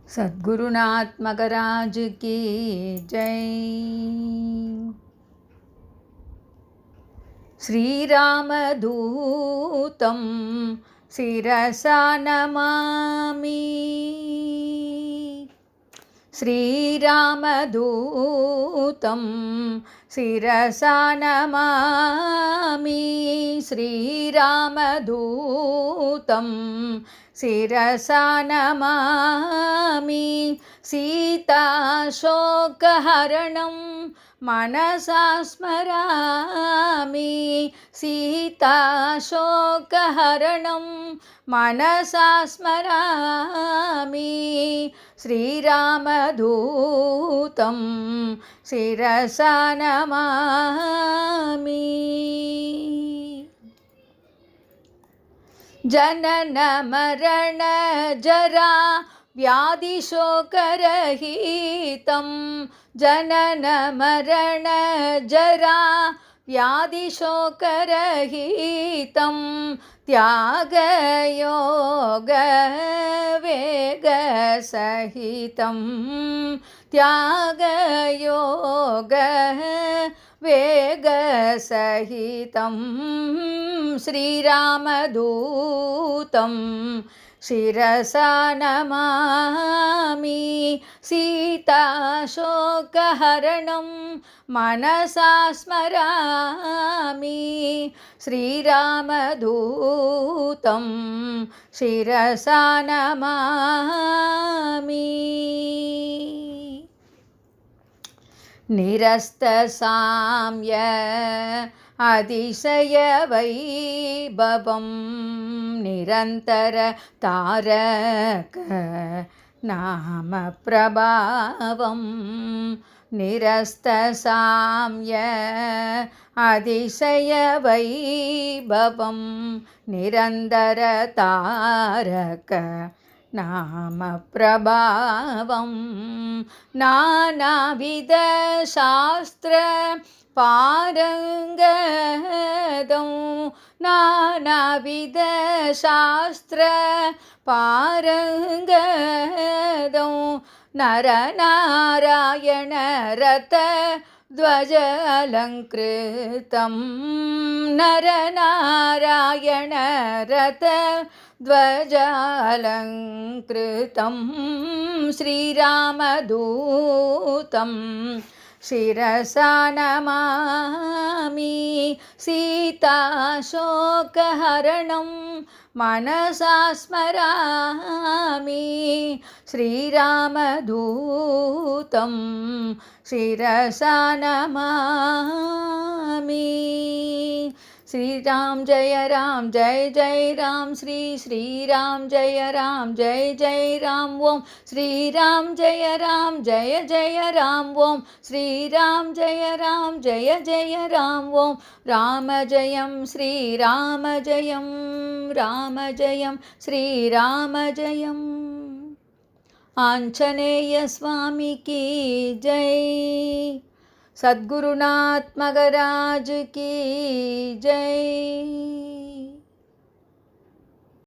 सद्गुरुनाथ मगराज की जय। श्रीरामदूतं शिरसा नमामि। श्रीरामदूतं शिरसा नमामि। श्रीरामदूतं शिरसा नमामि। सीताशोकहरणं मनसा स्मरामि। सीताशोकहरणं मनसा स्मरामि। श्रीरामदूतं शिरसा नमामि। जनन मरण जरा व्याधिशोकरहितं। जनन मरण जरा व्याधिशोकरहितं। त्यागयोग वेगसहितं। त्यागयोग वेगसहितं। श्रीरामदूतं शिरसा नमामि। सीताशोकहरणं मनसा स्मरामि। श्रीरामदूतं शिरसा नमामि। निरस्तसाम्य अतिशयवैभवं। निरन्तर तारक नाम प्रभावं। निरस्तसाम्य अतिशयवैभवं। निरन्तर तारक नाम प्रभावं। नानाविधशास्त्र पारङ्गदं। नानाविधशास्त्र पारङ्गदं। नरनारायण रथ ध्वजालङ्कृतं। नरनारायण रथ ध्वजालङ्कृतं। श्रीरामदूतं शिरसा नमामि। सीताशोकहरणं मनसा स्मरामि। श्रीरामदूतं शिरसा नमामि। श्री राम जय राम श्री श्री राम जय राम ओम श्री राम जय राम ओम श्री राम जय राम ओम राम जयं श्री राम जयं श्री राम जयम्। आंजनेय स्वामी की जय। सद्गुरुनाथ मगराज की जय।